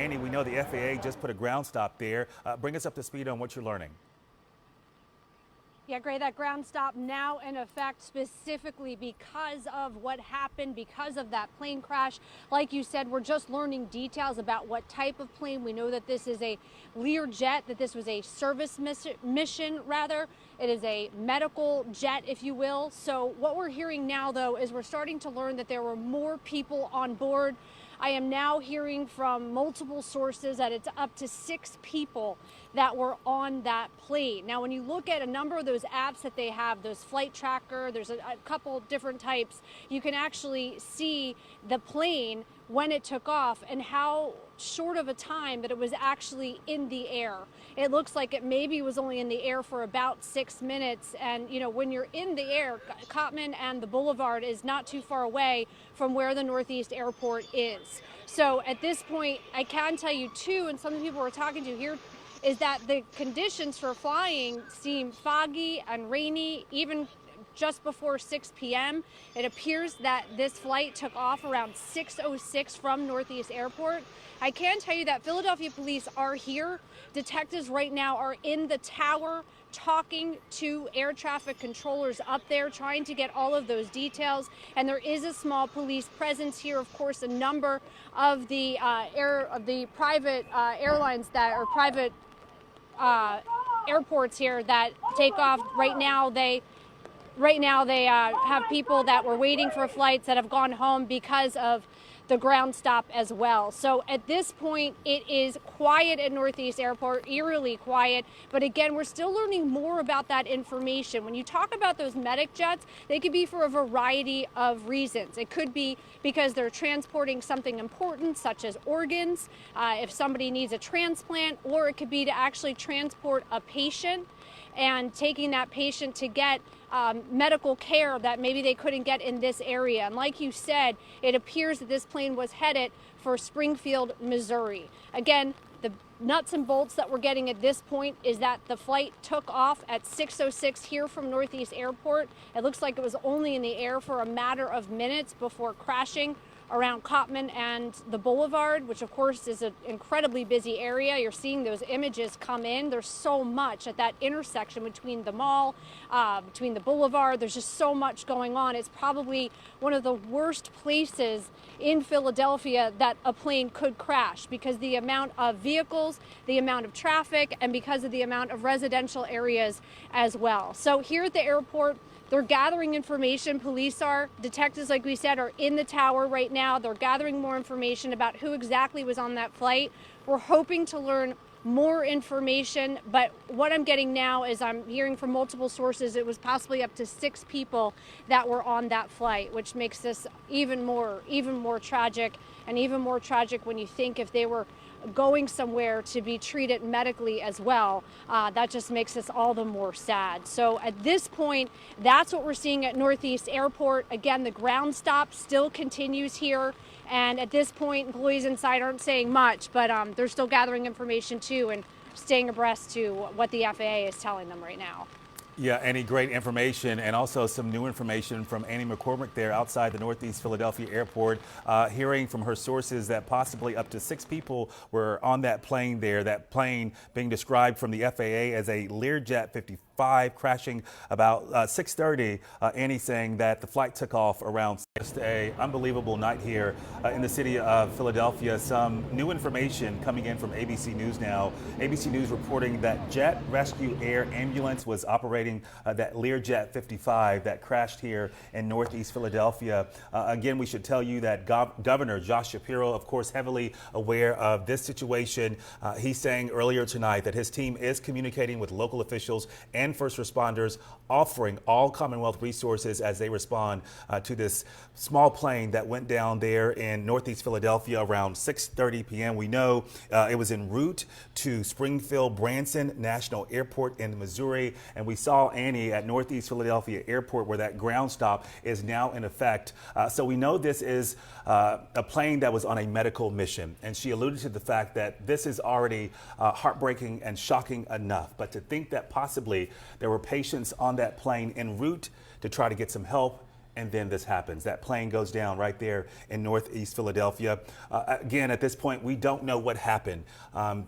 Annie, we know the FAA just put a ground stop there. Bring us up to speed on what you're learning. Yeah, Gray, that ground stop now in effect specifically because of what happened, because of that plane crash. Like you said, we're just learning details about what type of plane. We know that this is a Learjet, that this was a service mission, rather. It is a medical jet, if you will. So what we're hearing now, though, is we're starting to learn that there were more people on board. I am now hearing from multiple sources that it's up to 6 people that were on that plane. Now, when you look at a number of those apps that they have, those flight tracker, there's a couple different types, you can actually see the plane when it took off and how short of a time that it was actually in the air. It looks like it maybe was only in the air for about 6 minutes. And, you know, when you're in the air, Cottman and the Boulevard is not too far away from where the Northeast Airport is. So at this point, I can tell you too, and some of the people we're talking to here, is that the conditions for flying seem foggy and rainy, even just before 6 p.m. It appears that this flight took off around 6:06 from Northeast Airport. I can tell you that Philadelphia police are here. Detectives right now are in the tower talking to air traffic controllers up there, trying to get all of those details. And there is a small police presence here. Of course, a number of the private airlines that are private airports here that take off right now. They have people that were waiting for flights that have gone home because of the ground stop as well. So at this point, it is quiet at Northeast Airport, eerily quiet. But again, we're still learning more about that information. When you talk about those medic jets, they could be for a variety of reasons. It could be because they're transporting something important, such as organs, if somebody needs a transplant, or it could be to actually transport a patient and taking that patient to get medical care that maybe they couldn't get in this area. And like you said, it appears that this plane was headed for Springfield, Missouri. Again, the nuts and bolts that we're getting at this point is that the flight took off at 6:06 here from Northeast Airport. It looks like it was only in the air for a matter of minutes before crashing around Cottman and the Boulevard, which of course is an incredibly busy area. You're seeing those images come in. There's so much at that intersection between the mall, between the Boulevard. There's just so much going on. It's probably one of the worst places in Philadelphia that a plane could crash because the amount of vehicles, the amount of traffic, and because of the amount of residential areas as well. So here at the airport, they're gathering information. Police are. Detectives, like we said, are in the tower right now. They're gathering more information about who exactly was on that flight. We're hoping to learn more information, but what I'm getting now is I'm hearing from multiple sources it was possibly up to 6 people that were on that flight, which makes this even more tragic, and even more tragic when you think if they were going somewhere to be treated medically as well. That just makes us all the more sad. So at this point, that's what we're seeing at Northeast Airport. Again, the ground stop still continues here. And at this point, employees inside aren't saying much, but they're still gathering information too and staying abreast to what the FAA is telling them right now. Yeah, Annie, great information, and also some new information from Annie McCormick there outside the Northeast Philadelphia Airport, hearing from her sources that possibly up to 6 people were on that plane there, that plane being described from the FAA as a Learjet 55 crashing about 6:30. Annie saying that the flight took off around just an unbelievable night here in the city of Philadelphia. Some new information coming in from ABC News now. ABC News reporting that Jet Rescue Air Ambulance was operating that Learjet 55 that crashed here in Northeast Philadelphia. Again, we should tell you that Governor Josh Shapiro, of course, heavily aware of this situation. He's saying earlier tonight that his team is communicating with local officials and first responders, offering all Commonwealth resources as they respond to this small plane that went down there in Northeast Philadelphia around 6:30 p.m. We know it was en route to Springfield-Branson National Airport in Missouri, and we saw Annie at Northeast Philadelphia Airport where that ground stop is now in effect. So we know this is a plane that was on a medical mission, and she alluded to the fact that this is already heartbreaking and shocking enough, but to think that possibly there were patients on that plane en route to try to get some help And then this happens. That plane goes down right there in Northeast Philadelphia. Again, at this point, we don't know what happened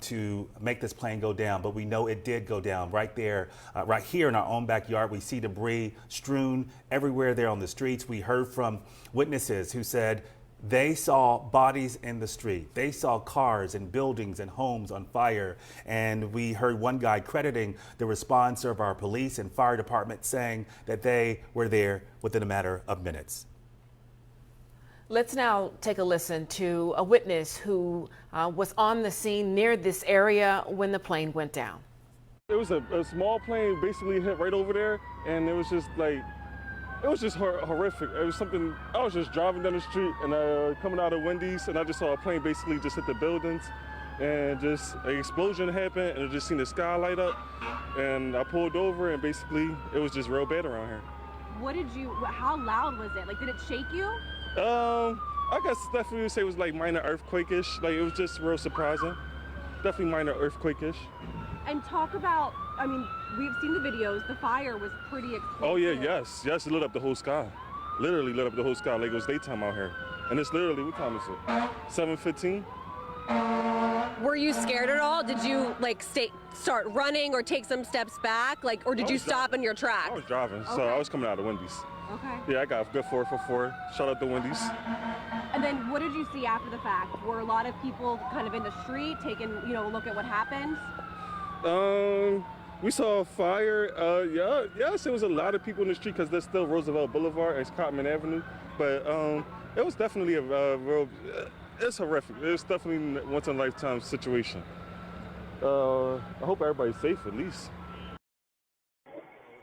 to make this plane go down, but we know it did go down right there, right here in our own backyard. We see debris strewn everywhere there on the streets. We heard from witnesses who said they saw bodies in the street. They saw cars and buildings and homes on fire. And we heard one guy crediting the response of our police and fire department, saying that they were there within a matter of minutes. Let's now take a listen to a witness who was on the scene near this area when the plane went down. It was a small plane basically hit right over there, and it was just like, it was just horrific. It was something, I was just driving down the street and coming out of Wendy's, and I just saw a plane basically just hit the buildings, and just an explosion happened, and I just seen the sky light up, and I pulled over, and basically it was just real bad around here. How loud was it? Like, did it shake you? I guess definitely would say it was like minor earthquake-ish. Like, it was just real surprising. Definitely minor earthquake-ish. And talk about, I mean, we've seen the videos. The fire was pretty explosive. Oh yeah, yes, it lit up the whole sky. Literally lit up the whole sky like it was daytime out here. And it's literally, what time is it? 7:15. Were you scared at all? Did you start running or take some steps back? Or did you stop in your tracks? I was driving, so I was coming out of Wendy's. Okay. Yeah, I got a good 444. Shout out to Wendy's. And then what did you see after the fact? Were a lot of people kind of in the street taking, a look at what happened? We saw a fire. Yes, it was a lot of people in the street because there's still Roosevelt Boulevard and Cottman Avenue. But it was definitely a real, it's horrific. It's definitely a once in a lifetime situation. I hope everybody's safe at least.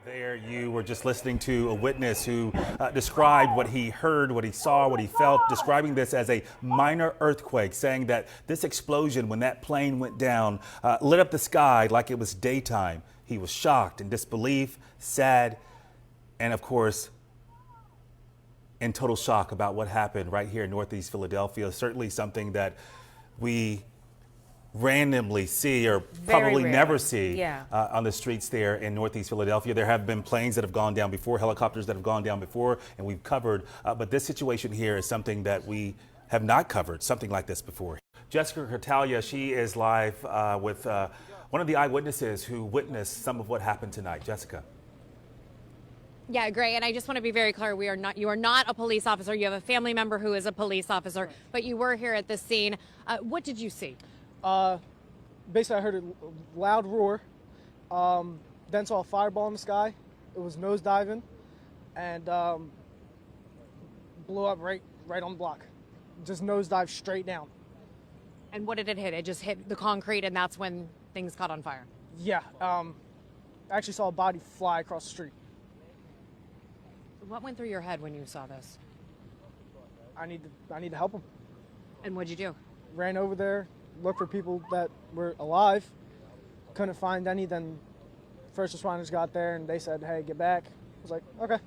There you were just listening to a witness who described what he heard, what he saw, what he felt, describing this as a minor earthquake, saying that this explosion, when that plane went down, lit up the sky like it was daytime. He was shocked, in disbelief, sad, and of course, in total shock about what happened right here in Northeast Philadelphia. Certainly something that we randomly see or probably never see on the streets there in Northeast Philadelphia. There have been planes that have gone down before, helicopters that have gone down before, and we've covered. But this situation here is something that we have not covered, something like this before. Jessica Catalia, she is live with one of the eyewitnesses who witnessed some of what happened tonight. Jessica. Yeah, Gray, and I just want to be very clear, you are not a police officer. You have a family member who is a police officer, but you were here at the scene. What did you see? Basically, I heard a loud roar, then saw a fireball in the sky. It was nosediving and blew up right on the block. Just nosedived straight down. And what did it hit? It just hit the concrete, and that's when things caught on fire? Yeah, I actually saw a body fly across the street. What went through your head when you saw this? I need to help him. And what'd you do? Ran over there, looked for people that were alive. Couldn't find any. Then first responders got there and they said, "Hey, get back." I was like, "Okay,"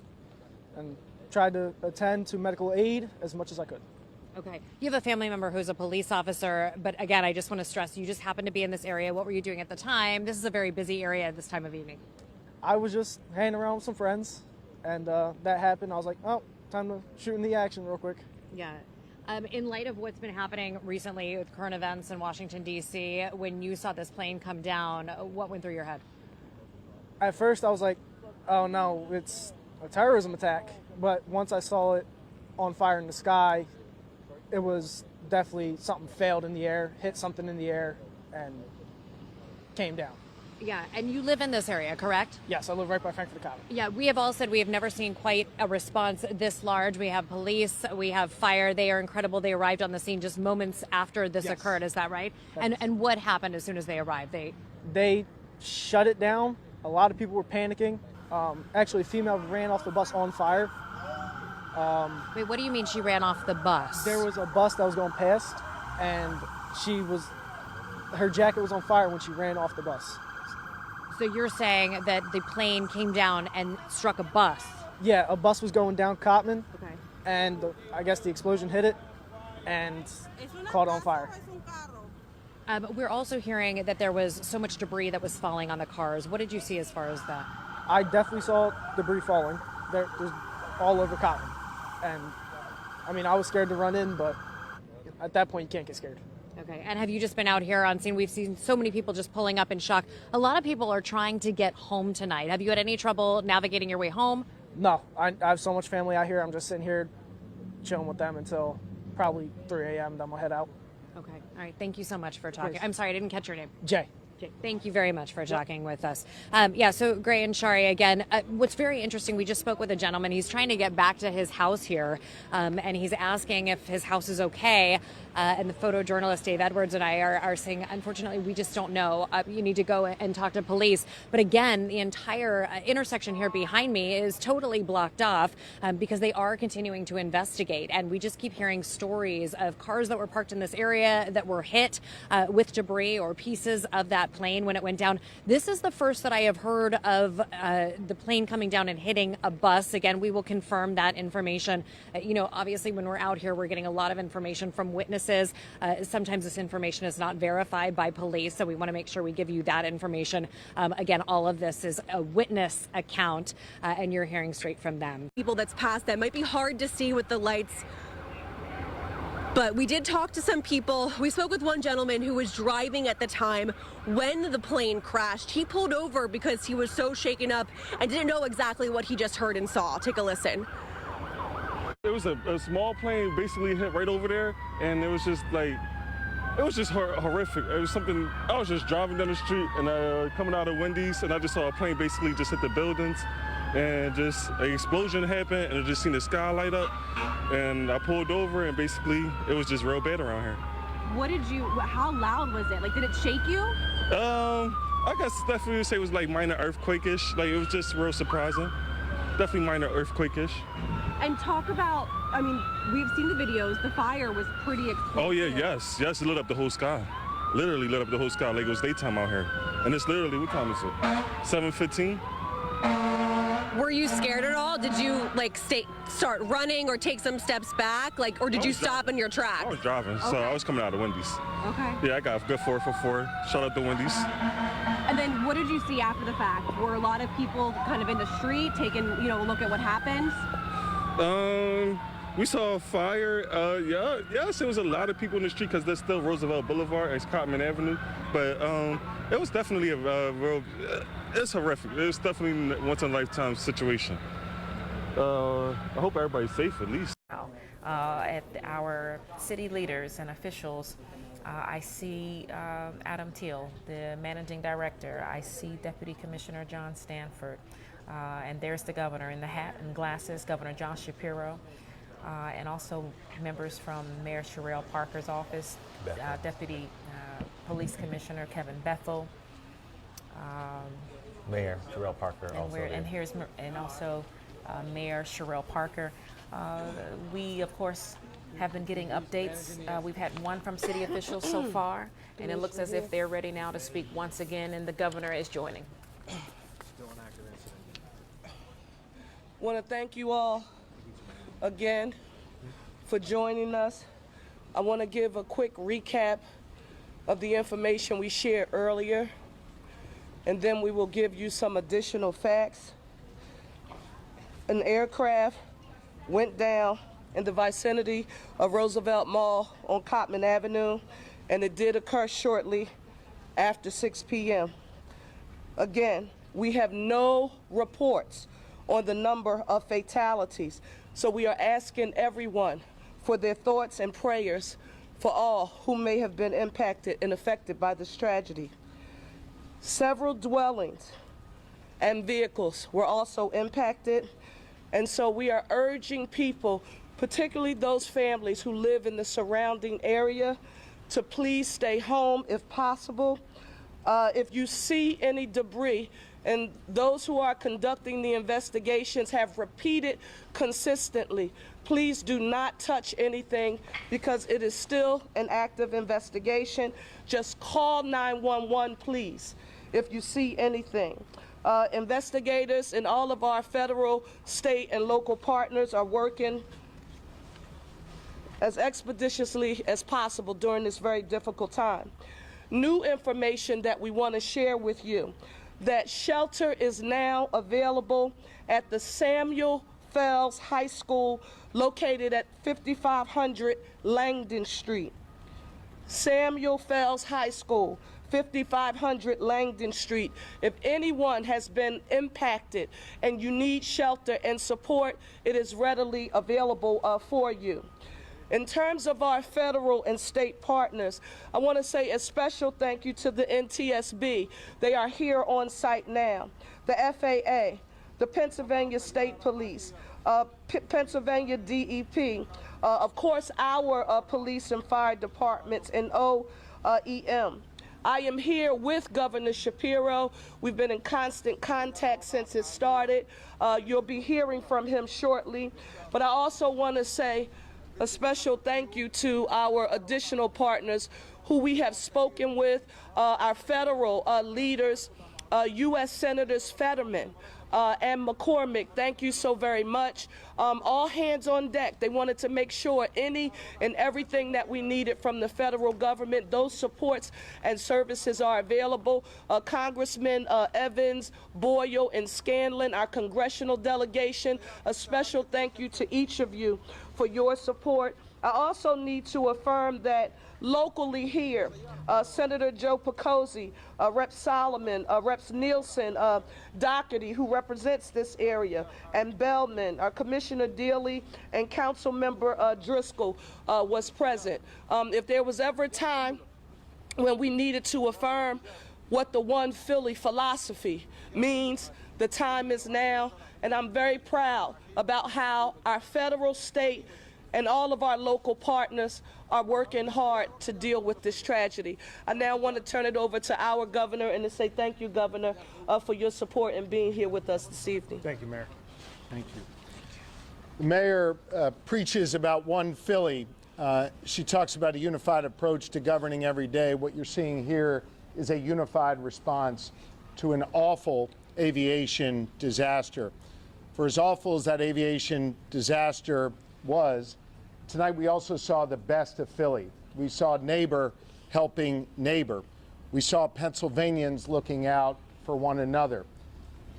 and tried to attend to medical aid as much as I could. Okay. You have a family member who's a police officer, but again, I just want to stress, you just happened to be in this area. What were you doing at the time? This is a very busy area at this time of evening. I was just hanging around with some friends, and that happened. I was like, "Oh, time to shoot in the action real quick." Yeah. In light of what's been happening recently with current events in Washington, D.C., when you saw this plane come down, what went through your head? At first, I was like, "Oh no, it's a terrorism attack." But once I saw it on fire in the sky, it was definitely something failed in the air, hit something in the air, and came down. Yeah, and you live in this area, correct? Yes, I live right by Frankfurt-Cottman. Yeah, we have all said we have never seen quite a response this large. We have police, we have fire. They are incredible. They arrived on the scene just moments after this occurred. Is that right? And what happened as soon as they arrived? They shut it down. A lot of people were panicking. Actually, a female ran off the bus on fire. Wait, what do you mean she ran off the bus? There was a bus that was going past, and her jacket was on fire when she ran off the bus. So you're saying that the plane came down and struck a bus? Yeah, a bus was going down Cottman, okay, and I guess the explosion hit it and caught on fire. We're also hearing that there was so much debris that was falling on the cars. What did you see as far as that? I definitely saw debris falling. There's all over Cottman. And I mean, I was scared to run in, but at that point, you can't get scared. Okay, and have you just been out here on scene? We've seen so many people just pulling up in shock. A lot of people are trying to get home tonight. Have you had any trouble navigating your way home? No, I have so much family out here. I'm just sitting here chilling with them until probably 3 a.m. Then we'll head out. Okay, all right. Thank you so much for talking. Please. I'm sorry, I didn't catch your name. Jay. Thank you very much for talking with us. So Gray and Shari, again, what's very interesting, we just spoke with a gentleman. He's trying to get back to his house here, and he's asking if his house is okay. And the photojournalist Dave Edwards and I are saying, unfortunately, we just don't know. You need to go and talk to police. But again, the entire intersection here behind me is totally blocked off because they are continuing to investigate. And we just keep hearing stories of cars that were parked in this area that were hit with debris or pieces of that plane when it went down. This is the first that I have heard of the plane coming down and hitting a bus. Again, we will confirm that information. Obviously, when we're out here, we're getting a lot of information from witnesses. Sometimes this information is not verified by police, so we want to make sure we give you that information. Again, all of this is a witness account, and you're hearing straight from them. People that's passed that might be hard to see with the lights. But we did talk to some people. We spoke with one gentleman who was driving at the time when the plane crashed. He pulled over because he was so shaken up and didn't know exactly what he just heard and saw. Take a listen. It was a small plane basically hit right over there, and it was just horrific. It was something, I was just driving down the street and coming out of Wendy's, and I just saw a plane basically just hit the buildings, and just an explosion happened, and I just seen the sky light up, and I pulled over, and basically it was just real bad around here. How loud was it? Like, did it shake you? I guess definitely would say it was like minor earthquake-ish. Like, it was just real surprising. Definitely minor earthquake-ish. And talk about, I mean, we've seen the videos. The fire was pretty explosive. Oh, yeah, yes, it lit up the whole sky. Literally lit up the whole sky like it was daytime out here. And it's literally, what time is it? 7:15? Were you scared at all? Did you start running or take some steps back? Or did you stop in your tracks? I was driving, so I was coming out of Wendy's. Okay. Yeah, I got a good 4 for 4. Shout out to Wendy's. And then what did you see after the fact? Were a lot of people kind of in the street taking, a look at what happened? We saw a fire. Yes, there was a lot of people in the street because there's still Roosevelt Boulevard and Cottman Avenue. But it was definitely a real, it's horrific. It's definitely a once-in-a-lifetime situation. I hope everybody's safe at least. At our city leaders and officials, I see Adam Teal, the managing director. I see Deputy Commissioner John Stanford. And there's the governor in the hat and glasses, Governor John Shapiro, and also members from Mayor Sherelle Parker's office, Deputy Police Commissioner Kevin Bethel. Mayor Sherelle Parker and also Mayor Sherelle Parker. We, of course, have been getting updates. We've had one from city officials so far, and it looks as if they're ready now to speak once again, and the governor is joining. Want to thank you all again for joining us. I want to give a quick recap of the information we shared earlier, and then we will give you some additional facts. An aircraft went down in the vicinity of Roosevelt Mall on Cottman Avenue, and it did occur shortly after 6 p.m. Again, we have no reports on the number of fatalities. So we are asking everyone for their thoughts and prayers for all who may have been impacted and affected by this tragedy. Several dwellings and vehicles were also impacted, and so we are urging people, particularly those families who live in the surrounding area, to please stay home if possible. If you see any debris, and those who are conducting the investigations have repeated consistently, please do not touch anything because it is still an active investigation. Just call 911, please, if you see anything. Investigators and all of our federal, state, and local partners are working as expeditiously as possible during this very difficult time. New information that we want to share with you, that shelter is now available at the Samuel Fells High School, located at 5500 Langdon Street. Samuel Fells High School, 5500 Langdon Street. If anyone has been impacted and you need shelter and support, it is readily available for you. In terms of our federal and state partners, I want to say a special thank you to the NTSB. They are here on site now. The FAA, the Pennsylvania State Police, Pennsylvania DEP, of course our police and fire departments, and OEM. I am here with Governor Shapiro. We've been in constant contact since it started. You'll be hearing from him shortly. But I also want to say a special thank you to our additional partners who we have spoken with, our federal leaders, U.S. Senators Fetterman and McCormick. Thank you so very much. All hands on deck. They wanted to make sure any and everything that we needed from the federal government, those supports and services are available. Congressman Evans, Boyle, and Scanlon, our congressional delegation, a special thank you to each of you for your support. I also need to affirm that locally here, Senator Joe Picozzi, Rep. Solomon, Reps. Nielsen, Doherty, who represents this area, and Bellman, Commissioner Dealey, and Council Member Driscoll was present. If there was ever a time when we needed to affirm what the One Philly philosophy means, the time is now, and I'm very proud about how our federal, state, and all of our local partners are working hard to deal with this tragedy. I now want to turn it over to our governor and to say thank you, Governor, for your support and being here with us this evening. Thank you, Mayor. Thank you. The mayor preaches about One Philly. She talks about a unified approach to governing every day. What you're seeing here is a unified response to an awful aviation disaster. For as awful as that aviation disaster was, tonight we also saw the best of Philly. We saw neighbor helping neighbor. We saw Pennsylvanians looking out for one another.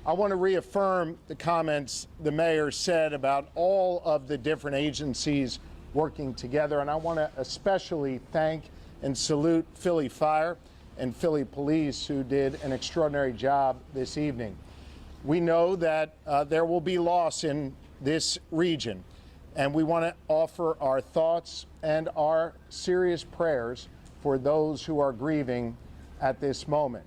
I want to reaffirm the comments the mayor said about all of the different agencies working together, and I want to especially thank and salute Philly Fire and Philly Police, who did an extraordinary job this evening. We know that there will be loss in this region, and we want to offer our thoughts and our serious prayers for those who are grieving at this moment.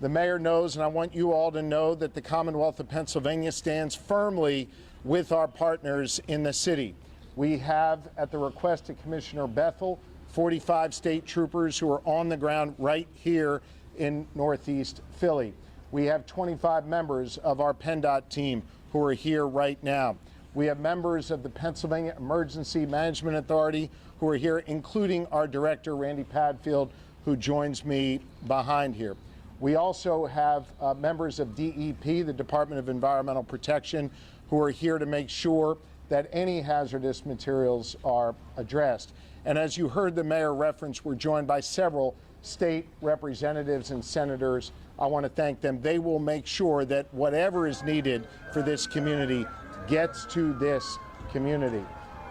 The mayor knows, and I want you all to know, that the Commonwealth of Pennsylvania stands firmly with our partners in the city. We have, at the request of Commissioner Bethel, 45 state troopers who are on the ground right here in Northeast Philly. We have 25 members of our PennDOT team who are here right now. We have members of the Pennsylvania Emergency Management Authority who are here, including our director, Randy Padfield, who joins me behind here. We also have members of DEP, the Department of Environmental Protection, who are here to make sure that any hazardous materials are addressed. And as you heard the mayor reference, we're joined by several state representatives and senators. I want to thank them. They will make sure that whatever is needed for this community gets to this community.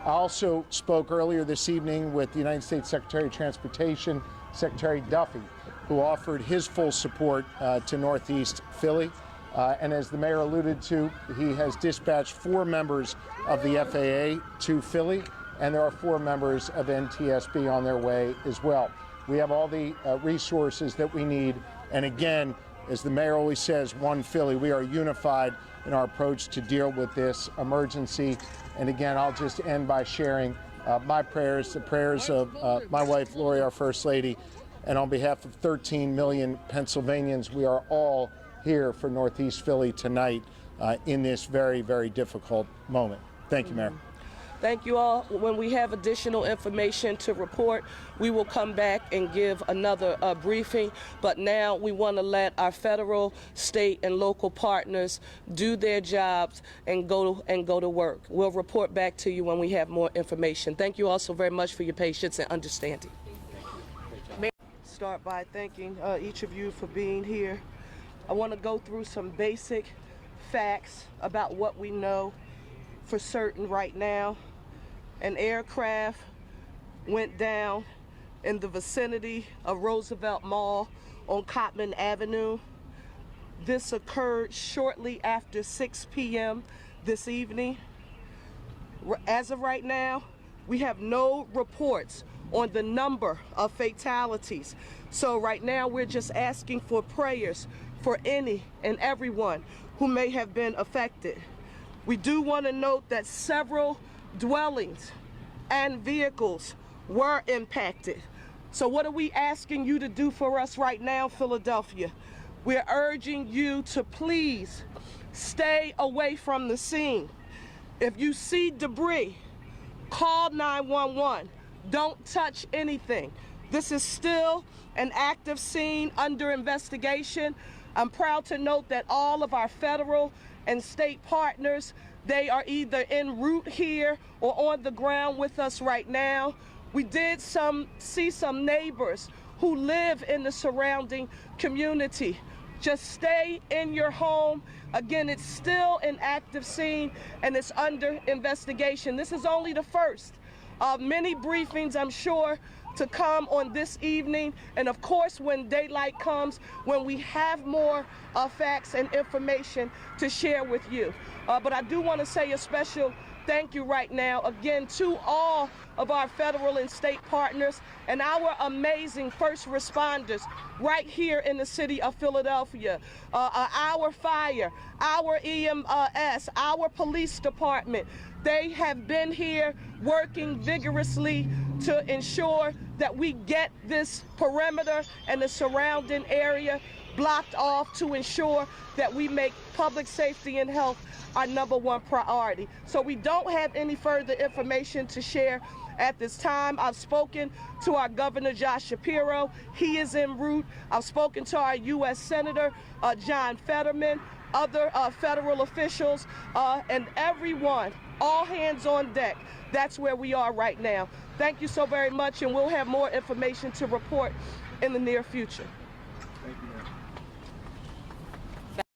I also spoke earlier this evening with the United States Secretary of Transportation, Secretary Duffy, who offered his full support to Northeast Philly. And as the mayor alluded to, he has dispatched 4 members of the FAA to Philly, and there are 4 members of NTSB on their way as well. We have all the resources that we need. And again, as the mayor always says, One Philly, we are unified in our approach to deal with this emergency. And again, I'll just end by sharing my prayers, the prayers of my wife, Lori, our First Lady, and on behalf of 13 million Pennsylvanians, we are all here for Northeast Philly tonight in this very, very difficult moment. Thank you, Mayor. Thank you all. When we have additional information to report, we will come back and give another briefing. But now we want to let our federal, state, and local partners do their jobs and go to work. We'll report back to you when we have more information. Thank you all so very much for your patience and understanding. Start by thanking each of you for being here. I want to go through some basic facts about what we know for certain right now. An aircraft went down in the vicinity of Roosevelt Mall on Cottman Avenue. This occurred shortly after 6 p.m. this evening. As of right now, we have no reports on the number of fatalities. So right now we're just asking for prayers for any and everyone who may have been affected. We do want to note that several dwellings and vehicles were impacted. So what are we asking you to do for us right now, Philadelphia? We're urging you to please stay away from the scene. If you see debris, call 911. Don't touch anything. This is still an active scene under investigation. I'm proud to note that all of our federal and state partners, they are either en route here or on the ground with us right now. We did see some neighbors who live in the surrounding community. Just stay in your home. Again, it's still an active scene and it's under investigation. This is only the first of many briefings, I'm sure, to come on this evening. And of course, when daylight comes, when we have more facts and information to share with you. But I do want to say a special thank you right now, again, to all of our federal and state partners and our amazing first responders right here in the city of Philadelphia. Our fire, our EMS, our police department, they have been here working vigorously to ensure that we get this perimeter and the surrounding area blocked off to ensure that we make public safety and health our #1 priority. So we don't have any further information to share at this time. I've spoken to our Governor Josh Shapiro. He is en route. I've spoken to our U.S. Senator John Fetterman, other federal officials, and everyone, all hands on deck. That's where we are right now. Thank you so very much, and we'll have more information to report in the near future. Thank you, Mayor.